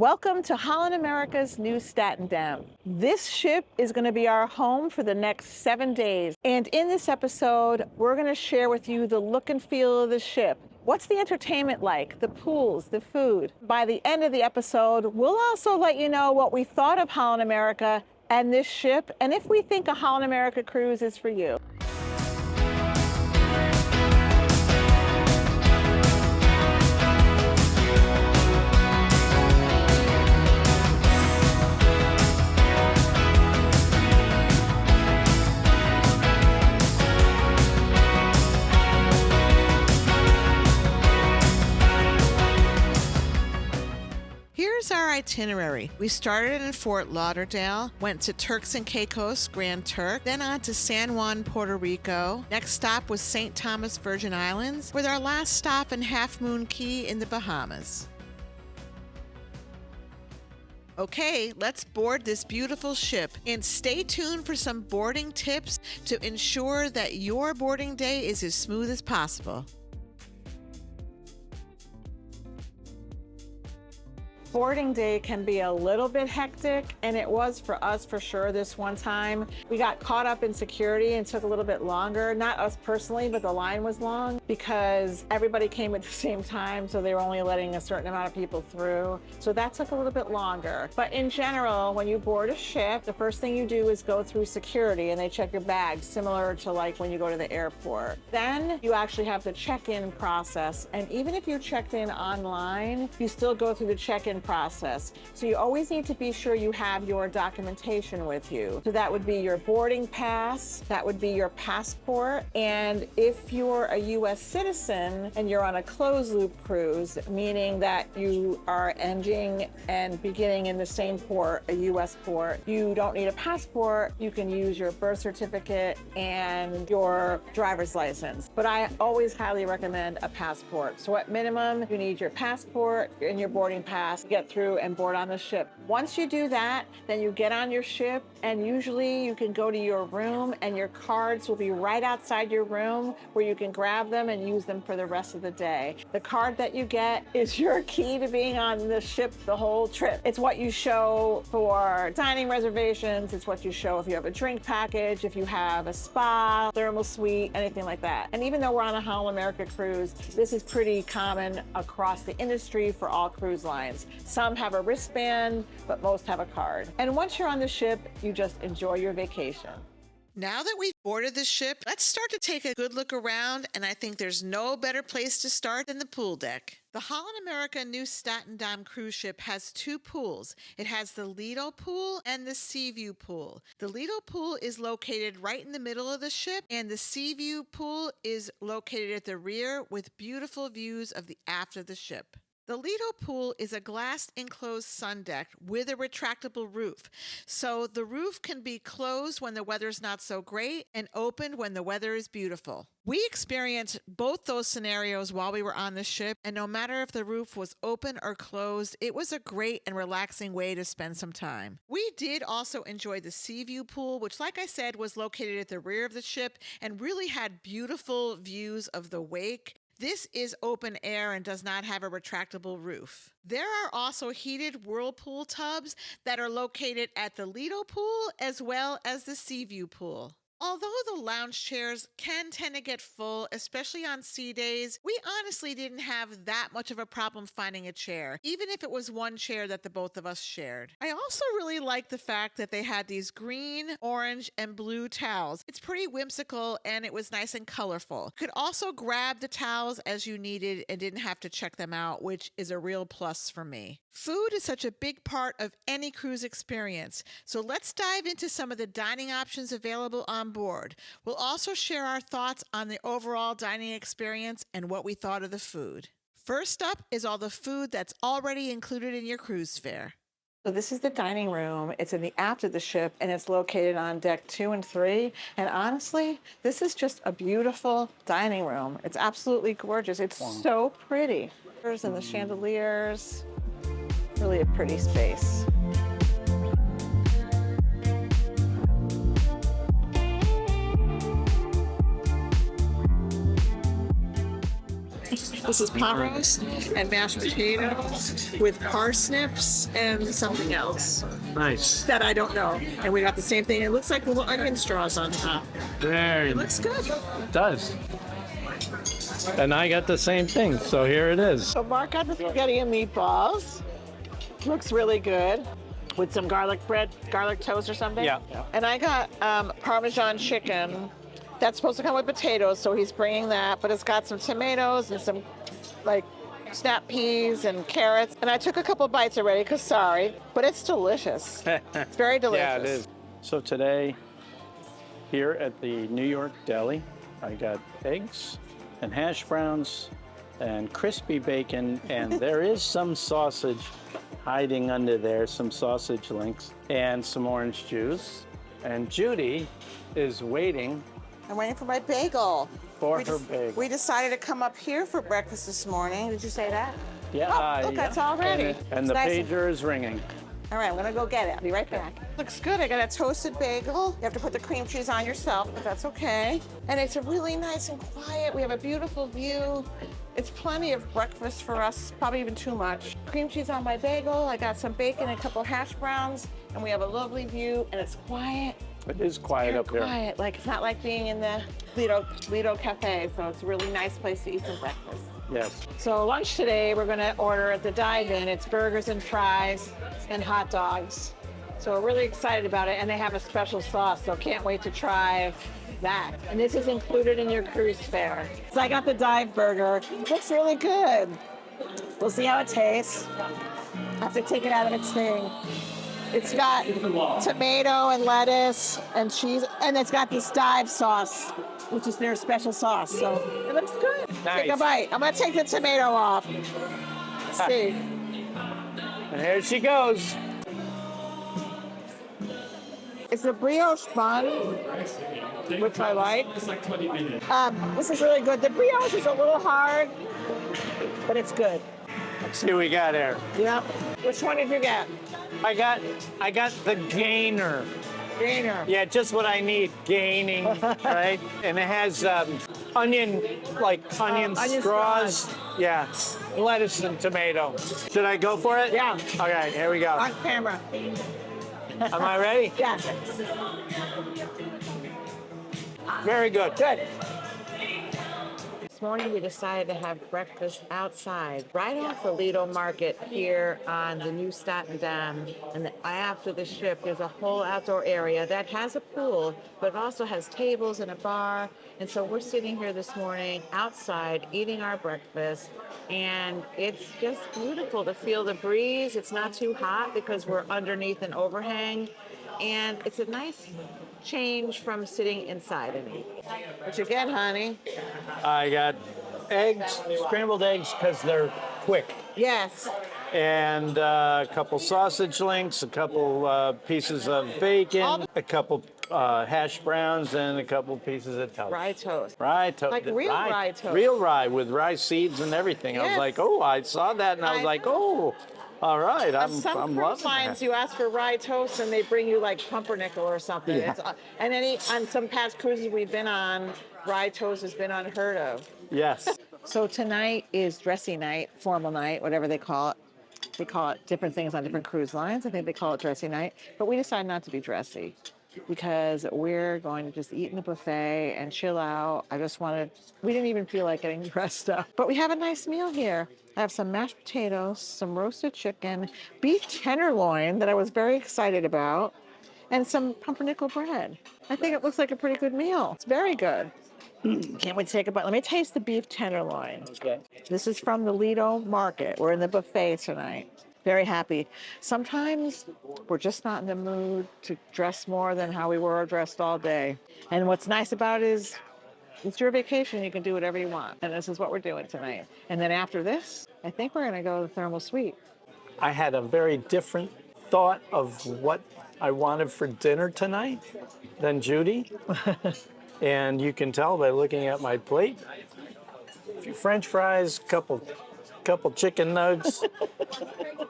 Welcome to Holland America's Nieuw Statendam. This ship is going to be our home for the next 7 days. And in this episode, we're going to share with you the look and feel of the ship. What's the entertainment like? The pools, the food. By the end of the episode, we'll also let you know what we thought of Holland America and this ship, and if we think a Holland America cruise is for you. Here's our itinerary. We started in Fort Lauderdale, went to Turks and Caicos, Grand Turk, then on to San Juan, Puerto Rico. Next stop was St. Thomas, Virgin Islands, with our last stop in Half Moon Cay in the Bahamas. Okay, let's board this beautiful ship, and stay tuned for some boarding tips to ensure that your boarding day is as smooth as possible. Boarding day can be a little bit hectic, and it was for us for sure this one time. We got caught up in security and took a little bit longer. Not us personally, but the line was long because everybody came at the same time, so they were only letting a certain amount of people through. So that took a little bit longer. But in general, when you board a ship, the first thing you do is go through security, and they check your bags, similar to like when you go to the airport. Then you actually have the check-in process, and even if you're checked in online, you still go through the check-in process. So you always need to be sure you have your documentation with you. So that would be your boarding pass, that would be your passport, and if you're a US citizen and you're on a closed loop cruise, meaning that you are ending and beginning in the same port, a US port, you don't need a passport, you can use your birth certificate and your driver's license. But I always highly recommend a passport. So at minimum, you need your passport and your boarding pass, get through and board on the ship. Once you do that, then you get on your ship, and usually you can go to your room and your cards will be right outside your room where you can grab them and use them for the rest of the day. The card that you get is your key to being on the ship the whole trip. It's what you show for dining reservations, it's what you show if you have a drink package, if you have a spa, thermal suite, anything like that. And even though we're on a Holland America cruise, this is pretty common across the industry for all cruise lines. Some have a wristband, but most have a card. And once you're on the ship, you just enjoy your vacation. Now that we've boarded the ship, let's start to take a good look around, and I think there's no better place to start than the pool deck. The Holland America Nieuw Statendam cruise ship has two pools. It has the Lido pool and the Sea View pool. The Lido pool is located right in the middle of the ship, and the Sea View pool is located at the rear with beautiful views of the aft of the ship. The Lido pool is a glass enclosed sun deck with a retractable roof. So the roof can be closed when the weather's not so great and opened when the weather is beautiful. We experienced both those scenarios while we were on the ship, and no matter if the roof was open or closed, it was a great and relaxing way to spend some time. We did also enjoy the Sea View pool, which, like I said, was located at the rear of the ship and really had beautiful views of the wake. This is open air and does not have a retractable roof. There are also heated whirlpool tubs that are located at the Lido pool as well as the Sea View pool. Although the lounge chairs can tend to get full, especially on sea days, we honestly didn't have that much of a problem finding a chair, even if it was one chair that the both of us shared. I also really like the fact that they had these green, orange, and blue towels. It's pretty whimsical and it was nice and colorful. You could also grab the towels as you needed and didn't have to check them out, which is a real plus for me. Food is such a big part of any cruise experience, so let's dive into some of the dining options available on board. We'll also share our thoughts on the overall dining experience and what we thought of the food. First up is all the food that's already included in your cruise fare. So this is the dining room. It's in the aft of the ship, and it's located on deck 2 and 3. And honestly, this is just a beautiful dining room. It's absolutely gorgeous. It's so pretty. And the chandeliers, really a pretty space. This is pot roast and mashed potatoes with parsnips and something else Nice. that I don't know. And we got the same thing. It looks like little onion straws on top. Very It looks good. It does. And I got the same thing, so here it is. So Mark got the spaghetti and meatballs. Looks really good. With some garlic bread, garlic toast or something. Yeah. And I got Parmesan chicken. That's supposed to come with potatoes, so he's bringing that. But it's got some tomatoes and some like snap peas and carrots. And I took a couple bites already, because sorry, but it's delicious. It's very delicious. Yeah, it is. So today, here at the New York Deli, I got eggs and hash browns and crispy bacon, and there is some sausage hiding under there, some sausage links, and some orange juice. And Judy is waiting I'm waiting for my bagel. for her bagel. We decided to come up here for breakfast this morning. Did you say that? Yeah, Oh, look, yeah. it's all ready. And It's the nice. pager is ringing. All right, I'm gonna go get it. I'll be right back. Looks good. I got a toasted bagel. You have to put the cream cheese on yourself, but that's okay. And it's a really nice and quiet. We have a beautiful view. It's plenty of breakfast for us, probably even too much. Cream cheese on my bagel. I got some bacon and a couple hash browns, and we have a lovely view, and it's quiet. It is quiet Very up here. quiet. Like, it's not like being in the Lido Cafe, so it's a really nice place to eat some breakfast. Yes. So lunch today, we're gonna order at the dive-in. It's burgers and fries and hot dogs. So we're really excited about it, and they have a special sauce, so can't wait to try that. And this is included in your cruise fare. So I got the dive burger. It looks really good. We'll see how it tastes. I have to take it out of its thing. It's got tomato and lettuce and cheese, and it's got this dive sauce, which is their special sauce. So it looks good. Nice. Take a bite. I'm gonna take the tomato off. Let's see. And here she goes. It's a brioche bun, which I like. This is really good. The brioche is a little hard, but it's good. Let's see what we got here. Yeah. Which one did you get? I got the gainer. Gainer. Yeah, just what I need, gaining, right? And it has onion straws. Yeah, lettuce and tomato. Should I go for it? Yeah. Okay, here we go. On camera. Am I ready? Yeah. Very good. Good. This morning we decided to have breakfast outside, right off the Lido Market here on the New Statendam. And after the ship, there's a whole outdoor area that has a pool, but also has tables and a bar. And so we're sitting here this morning outside eating our breakfast. And it's just beautiful to feel the breeze. It's not too hot because we're underneath an overhang. And it's a nice change from sitting inside and eat. What you get, honey? I got eggs, scrambled eggs, because they're quick. Yes. And a couple sausage links, a couple pieces of bacon, a couple hash browns, and a couple pieces of toast. Rye toast. Rye toast. Like real rye toast. Real rye with rye seeds and everything. I was Yes. like, oh, I saw that, and I was like, oh, all right, On I'm some cruise loving lines, that. you ask for rye toast and they bring you like pumpernickel or something. Yeah. And on some past cruises we've been on, rye toast has been unheard of. Yes. So tonight is dressy night, formal night, whatever they call it. They call it different things on different cruise lines. I think they call it dressy night. But we decided not to be dressy because we're going to just eat in the buffet and chill out. We didn't even feel like getting dressed up. But we have a nice meal here. I have some mashed potatoes, some roasted chicken, beef tenderloin that I was very excited about, and some pumpernickel bread. I think it looks like a pretty good meal. It's very good. Can't wait to take a bite. Let me taste the beef tenderloin. Okay. This is from the Lido Market. We're in the buffet tonight. Very happy. Sometimes we're just not in the mood to dress more than how we were dressed all day. And what's nice about it is it's your vacation. You can do whatever you want. And this is what we're doing tonight. And then after this, I think we're going to go to the thermal suite. I had a very different thought of what I wanted for dinner tonight than Judy. And you can tell by looking at my plate. A few French fries, couple chicken nugs,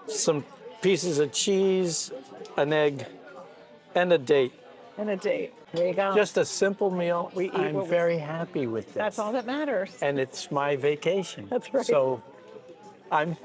some pieces of cheese, an egg, and a date. and a date. There you go. Just a simple meal. We eat I'm what we- very happy with this. That's all that matters. And it's my vacation. That's right. So I'm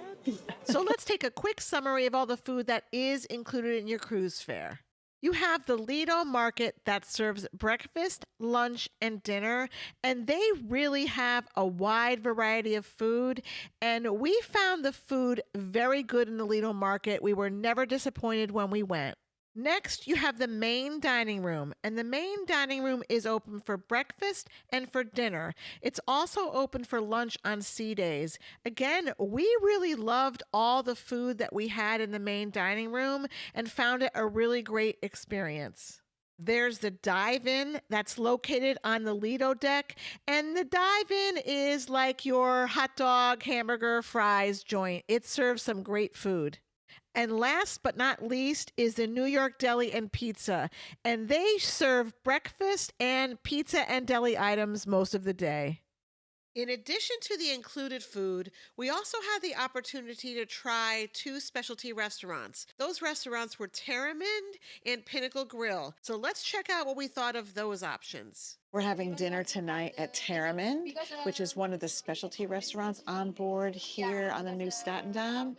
So let's take a quick summary of all the food that is included in your cruise fare. You have the Lido Market that serves breakfast, lunch, and dinner, and they really have a wide variety of food. And we found the food very good in the Lido Market. We were never disappointed when we went. Next, you have the main dining room, and the main dining room is open for breakfast and for dinner. It's also open for lunch on sea days. Again, we really loved all the food that we had in the main dining room and found it a really great experience. There's the dive-in that's located on the Lido deck, and the dive-in is like your hot dog, hamburger, fries joint. It serves some great food. And last but not least is the New York Deli and Pizza, and they serve breakfast and pizza and deli items most of the day. In addition to the included food, we also had the opportunity to try 2 specialty restaurants. Those restaurants were Terramond and Pinnacle Grill. So let's check out what we thought of those options. We're having dinner tonight at Terramond, which is one of the specialty restaurants on board here on the New Statendam.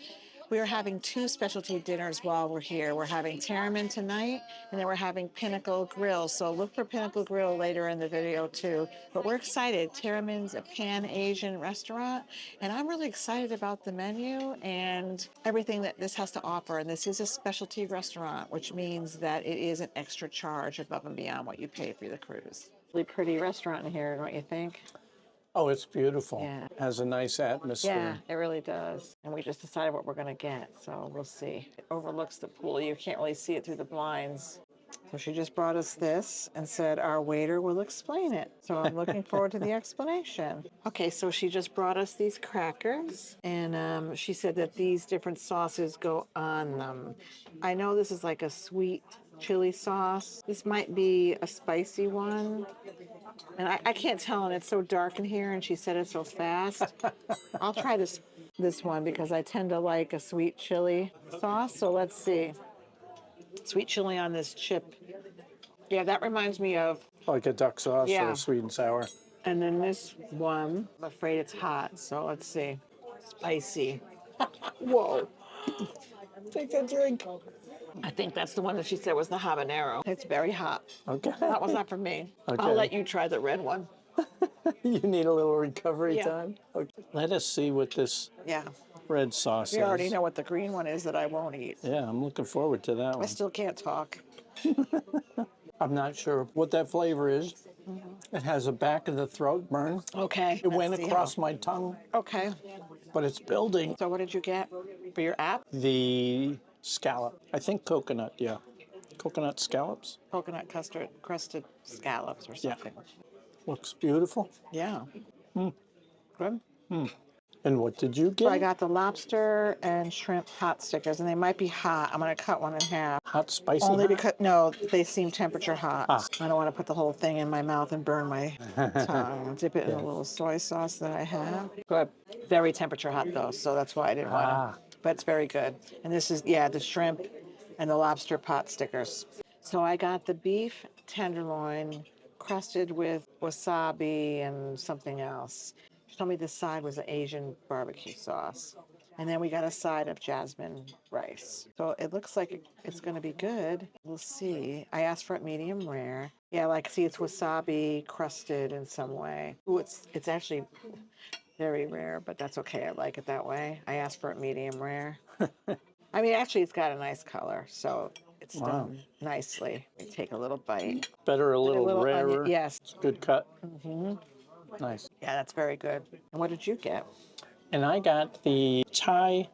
We are having 2 specialty dinners while we're here. We're having Terramond tonight, and then we're having Pinnacle Grill. So look for Pinnacle Grill later in the video too. But we're excited. Terramond's a Pan-Asian restaurant, and I'm really excited about the menu and everything that this has to offer. And this is a specialty restaurant, which means that it is an extra charge above and beyond what you pay for the cruise. Really pretty restaurant in here, don't you think? Oh, it's beautiful. Yeah. Has a nice atmosphere. Yeah, it really does. And we just decided what we're going to get, so we'll see. It overlooks the pool. You can't really see it through the blinds. So she just brought us this and said our waiter will explain it. So I'm looking forward to the explanation. Okay, so she just brought us these crackers, and she said that these different sauces go on them. I know this is like a sweet chili sauce. This might be a spicy one. And I can't tell, and it's so dark in here, and she said it so fast. I'll try this one because I tend to like a sweet chili sauce, so let's see. Sweet chili on this chip. Yeah, that reminds me of, Like a duck sauce Yeah. or sweet and sour. and then this one, I'm afraid it's hot, so let's see. Spicy. Whoa. Take a drink. I think that's the one that she said was the habanero. It's very hot. Okay. That was not for me. Okay. I'll let you try the red one. You need a little recovery Yeah. time. Okay. Let us see what this Yeah. red sauce We is. already know what the green one is that I won't eat. Yeah, I'm looking forward to that I one. still can't talk. I'm not sure what that flavor is. It has a back of the throat burn. Okay. It went let's see across my tongue, how- Okay. but it's building. So what did you get for your app? The scallop. I think coconut, yeah. Coconut scallops. Coconut custard crusted scallops or Yeah. something. Looks beautiful. Yeah. Good. And what did you So I get? got the lobster and shrimp pot stickers, and they might be hot. I'm going to cut one in half. Hot spicy. Only because, no, they seem temperature hot. Ah. I don't want to put the whole thing in my mouth and burn my tongue. I'll dip it in a little soy sauce that I have. Good. Very temperature hot, though, so that's why I didn't want Ah. to. But it's very good. And this is, yeah, the shrimp and the lobster pot stickers. So I got the beef tenderloin crusted with wasabi and something else. She told me this side was an Asian barbecue sauce. And then we got a side of jasmine rice. So it looks like it's going to be good. We'll see. I asked for it medium rare. Yeah, like, see, it's wasabi crusted in some way. Ooh, it's actually very rare, but that's okay. I like it that way. I asked for it medium rare. I mean, actually, it's got a nice color, so it's Wow. done nicely. Let me take a little bite. Better a little, onion- rarer. Yes. It's a good cut. hmm Nice. Yeah, that's very good. And what did you get? And I got the Thai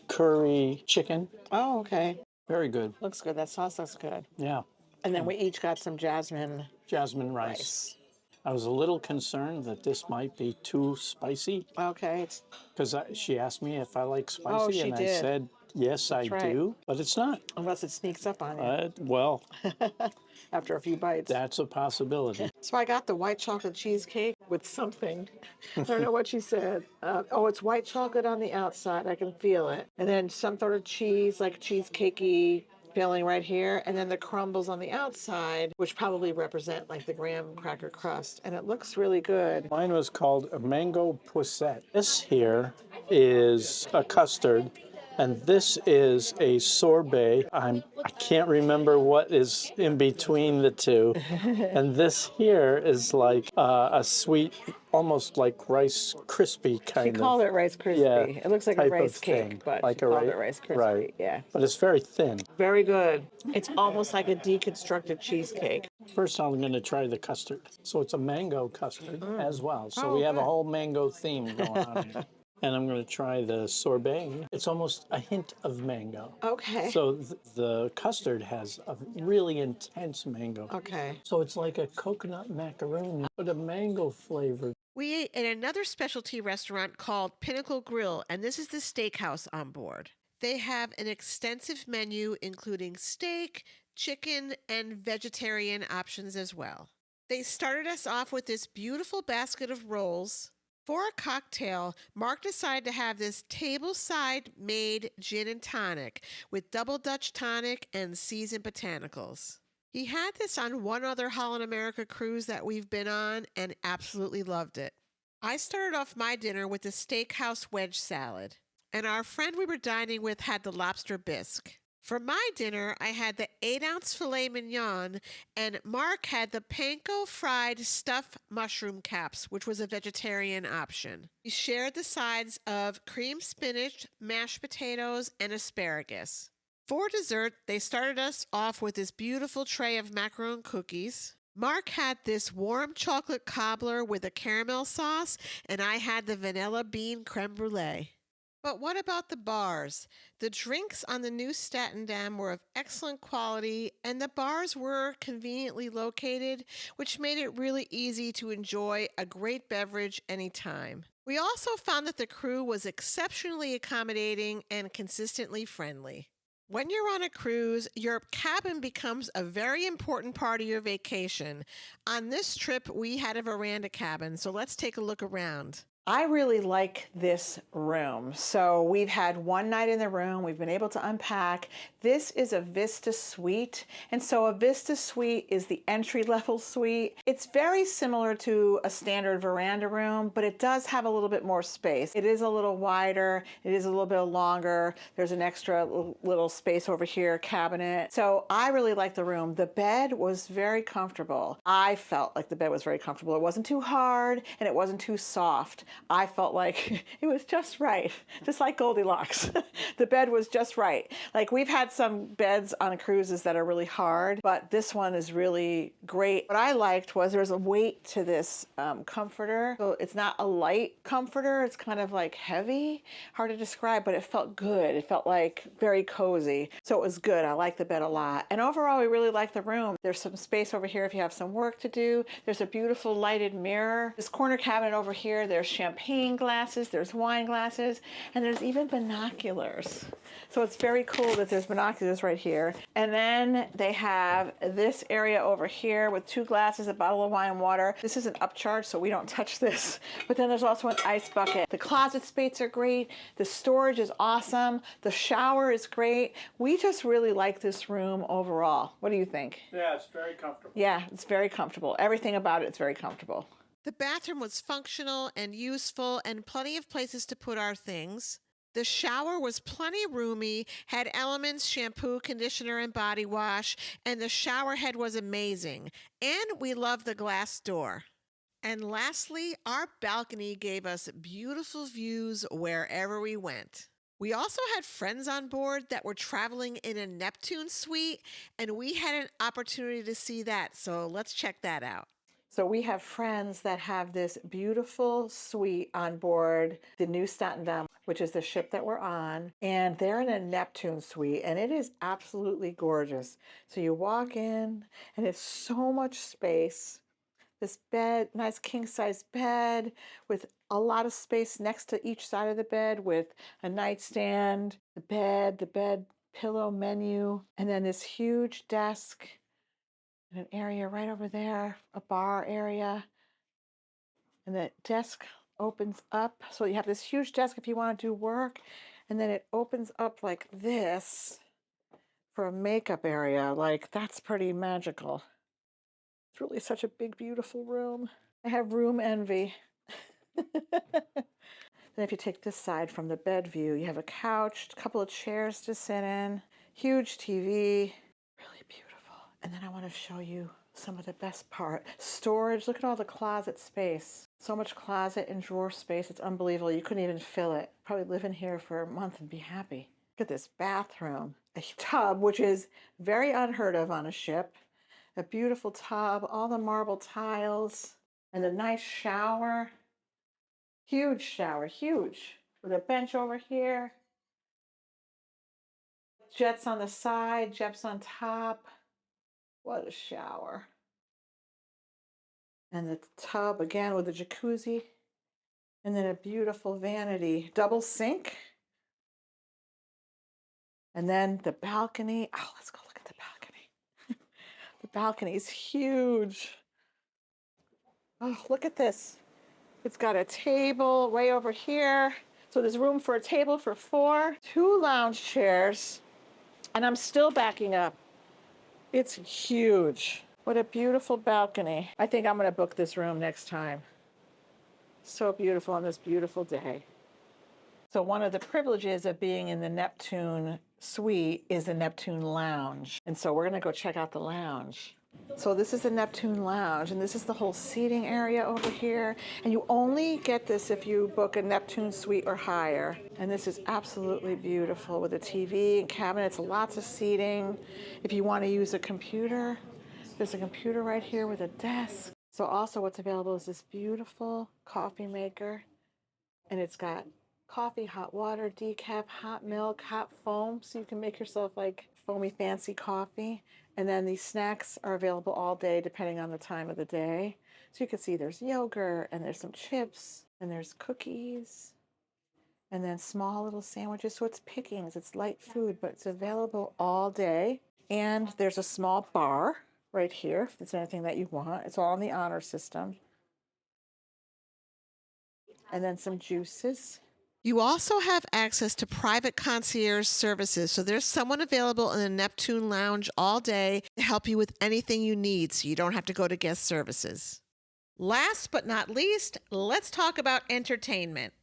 curry chicken. Oh, okay. Very good. Looks good. That sauce looks good. Yeah. And then we each got some jasmine Jasmine rice. rice. I was a little concerned that this might be too spicy Okay. It's, because she asked me if I like spicy, Oh, she and I did. said yes, I right. do, but it's not. unless it sneaks up on you Well, after a few bites. that's a possibility. So I got the white chocolate cheesecake with something. I don't know what she said. Oh, it's white chocolate on the outside. I can feel it. And then some sort of cheese, like cheesecakey filling right here, and then the crumbles on the outside, which probably represent like the graham cracker crust, and it looks really good. Mine was called a mango poussette. This here is a custard, and this is a sorbet. I can't remember what is in between the two. And this here is like a sweet, almost like Rice Krispie She kind called of. it Rice Yeah, Krispie. It looks like a type of rice thing. cake, but Like she a called rice, it Rice Krispie. right. Yeah. But it's very thin. Very good. It's almost like a deconstructed cheesecake. First, I'm going to try the custard. So it's a mango custard as well. So Oh, we have a good. whole mango theme going on. And I'm going to try the sorbet. It's almost a hint of mango. Okay. So the custard has a really intense mango. Okay. So it's like a coconut macaroon, but a mango flavor. We ate at another specialty restaurant called Pinnacle Grill, and this is the steakhouse on board. They have an extensive menu including steak, chicken, and vegetarian options as well. They started us off with this beautiful basket of rolls. For a cocktail, Mark decided to have this tableside made gin and tonic with double Dutch tonic and seasoned botanicals. He had this on one other Holland America cruise that we've been on and absolutely loved it. I started off my dinner with the steakhouse wedge salad, and our friend we were dining with had the lobster bisque. For my dinner, I had the 8-ounce filet mignon, and Mark had the panko fried stuffed mushroom caps, which was a vegetarian option. We shared the sides of cream spinach, mashed potatoes, and asparagus. For dessert, they started us off with this beautiful tray of macaron cookies. Mark had this warm chocolate cobbler with a caramel sauce, and I had the vanilla bean creme brulee. But what about the bars? The drinks on the new Staten Dam were of excellent quality, and the bars were conveniently located, which made it really easy to enjoy a great beverage anytime. We also found that the crew was exceptionally accommodating and consistently friendly. When you're on a cruise, your cabin becomes a very important part of your vacation. On this trip, we had a veranda cabin, so let's take a look around. I really like this room. So we've had one night in the room. We've been able to unpack. This is a Vista suite. And so a Vista suite is the entry-level suite. It's very similar to a standard veranda room, but it does have a little bit more space. It is a little wider. It is a little bit longer. There's an extra little space over here, cabinet. So I really like the room. The bed was very comfortable. I felt like the bed was very comfortable. It wasn't too hard and it wasn't too soft. I felt like it was just right, just like Goldilocks. The bed was just right. Like we've had some beds on cruises that are really hard, but this one is really great. What I liked was there's a weight to this comforter. So it's not a light comforter. It's kind of like heavy, hard to describe, but it felt good. It felt like very cozy. So it was good. I like the bed a lot. And overall, we really like the room. There's some space over here if you have some work to do. There's a beautiful lighted mirror. This corner cabinet over here, there's champagne glasses, there's wine glasses, and there's even binoculars. So it's very cool that there's binoculars right here. And then they have this area over here with 2 glasses, a bottle of wine and water. This is an upcharge, so we don't touch this. But then there's also an ice bucket. The closet space are great. The storage is awesome. The shower is great. We just really like this room overall. What do you think? Yeah, it's very comfortable. Yeah, it's very comfortable. Everything about it is very comfortable. The bathroom was functional and useful and plenty of places to put our things. The shower was plenty roomy, had Elements shampoo, conditioner, and body wash, and the shower head was amazing. And we loved the glass door. And lastly, our balcony gave us beautiful views wherever we went. We also had friends on board that were traveling in a Neptune suite, and we had an opportunity to see that, so let's check that out. So we have friends that have this beautiful suite on board the Nieuw Statendam, which is the ship that we're on, and they're in a Neptune suite, and it is absolutely gorgeous. So you walk in, and it's so much space. This bed, nice king-size bed with a lot of space next to each side of the bed with a nightstand, the bed pillow menu, and then this huge desk. An area right over there, a bar area. And the desk opens up. So you have this huge desk if you want to do work. And then it opens up like this for a makeup area. Like, that's pretty magical. It's really such a big, beautiful room. I have room envy. Then if you take this side from the bed view, you have a couch, a couple of chairs to sit in, huge TV, really beautiful. And then I want to show you some of the best part. Storage, look at all the closet space. So much closet and drawer space, it's unbelievable. You couldn't even fill it. Probably live in here for a month and be happy. Look at this bathroom, a tub, which is very unheard of on a ship. A beautiful tub, all the marble tiles, and a nice shower. Huge shower, huge. With a bench over here. Jets on the side, jets on top. What a shower. And the tub again with a jacuzzi. And then a beautiful vanity. Double sink. And then the balcony. Oh, let's go look at the balcony. The balcony is huge. Oh, look at this. It's got a table way over here. So there's room for a table for 4. 2 lounge chairs. And I'm still backing up. It's huge. What a beautiful balcony. I think I'm going to book this room next time. So beautiful on this beautiful day. So one of the privileges of being in the Neptune suite is the Neptune lounge. And so we're going to go check out the lounge. So this is the Neptune lounge, and this is the whole seating area over here. And you only get this if you book a Neptune suite or higher. And this is absolutely beautiful with a TV and cabinets, lots of seating. If you want to use a computer, there's a computer right here with a desk. So also what's available is this beautiful coffee maker. And it's got coffee, hot water, decaf, hot milk, hot foam. So you can make yourself like foamy fancy coffee. And then these snacks are available all day depending on the time of the day. So you can see there's yogurt and there's some chips and there's cookies and then small little sandwiches. So it's pickings, it's light food, but it's available all day. And there's a small bar right here if there's anything that you want. It's all in the honor system. And then some juices. You also have access to private concierge services. So there's someone available in the Neptune Lounge all day to help you with anything you need so you don't have to go to guest services. Last but not least, let's talk about entertainment.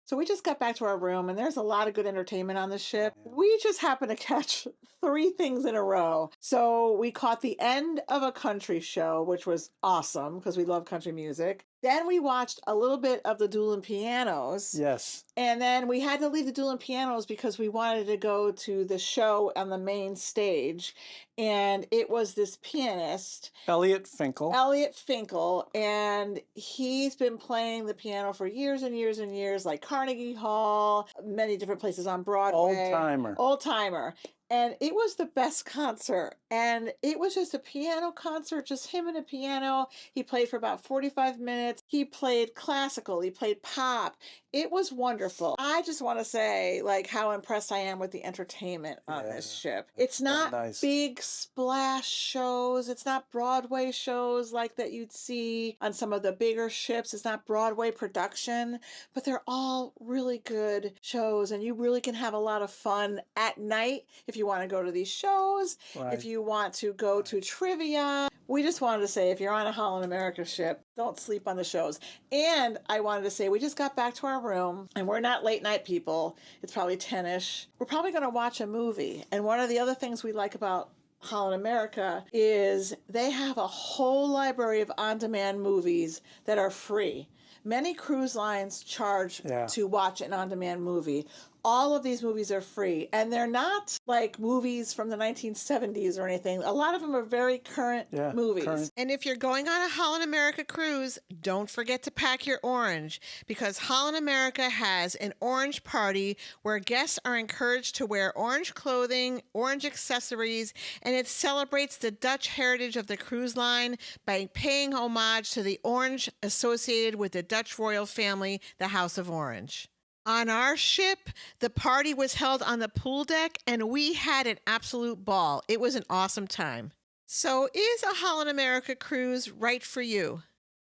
So we just got back to our room and there's a lot of good entertainment on the ship. We just happened to catch 3 things in a row. So we caught the end of a country show, which was awesome because we love country music. Then we watched a little bit of the Dueling Pianos. Yes. And then we had to leave the Dueling Pianos because we wanted to go to the show on the main stage. And it was this pianist, Elliot Finkel. And he's been playing the piano for years and years and years, like Carnegie Hall, many different places on Broadway. Old timer. And it was the best concert. And it was just a piano concert, just him and a piano. He played for about 45 minutes. He played classical. He played pop. It was wonderful. I just want to say, like, how impressed I am with the entertainment on this ship. It's not big splash shows. It's not Broadway shows like that you'd see on some of the bigger ships. It's not Broadway production, but they're all really good shows. And you really can have a lot of fun at night if you want to go to these shows, if you want to go to trivia. We just wanted to say, if you're on a Holland America ship, don't sleep on the shows. And I wanted to say, we just got back to our room and we're not late night people. It's probably 10-ish. We're probably going to watch a movie. And one of the other things we like about Holland America is they have a whole library of on-demand movies that are free. Many cruise lines charge to watch an on-demand movie. All of these movies are free, and they're not like movies from the 1970s or anything. A lot of them are very current movies. And if you're going on a Holland America cruise, don't forget to pack your orange, because Holland America has an orange party where guests are encouraged to wear orange clothing, orange accessories, and it celebrates the Dutch heritage of the cruise line by paying homage to the orange associated with the Dutch royal family, the House of Orange. On our ship, the party was held on the pool deck, and we had an absolute ball. It was an awesome time. So is a Holland America cruise right for you?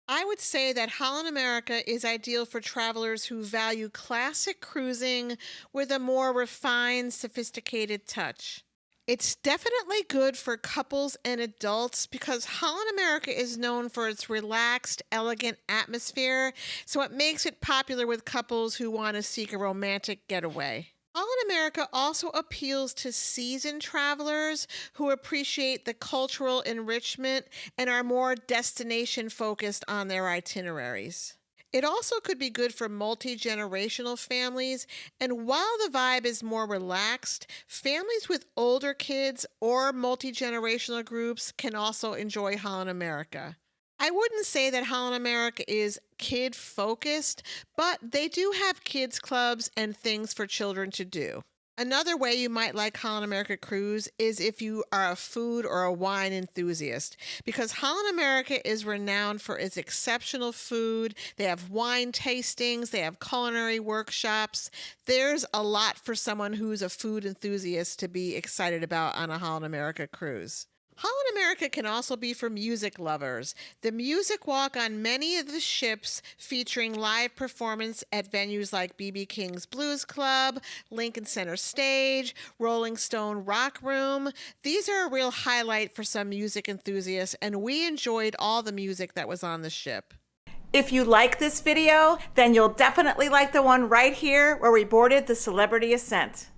I would say that Holland America is ideal for travelers who value classic cruising with a more refined, sophisticated touch. It's definitely good for couples and adults because Holland America is known for its relaxed, elegant atmosphere, so it makes it popular with couples who want to seek a romantic getaway. Holland America also appeals to seasoned travelers who appreciate the cultural enrichment and are more destination focused on their itineraries. It also could be good for multi-generational families, and while the vibe is more relaxed, families with older kids or multi-generational groups can also enjoy Holland America. I wouldn't say that Holland America is kid-focused, but they do have kids clubs and things for children to do. Another way you might like Holland America Cruise is if you are a food or a wine enthusiast, because Holland America is renowned for its exceptional food. They have wine tastings, they have culinary workshops. There's a lot for someone who's a food enthusiast to be excited about on a Holland America cruise. Holland America can also be for music lovers. The music walk on many of the ships featuring live performance at venues like B.B. King's Blues Club, Lincoln Center Stage, Rolling Stone Rock Room. These are a real highlight for some music enthusiasts, and we enjoyed all the music that was on the ship. If you like this video, then you'll definitely like the one right here where we boarded the Celebrity Ascent.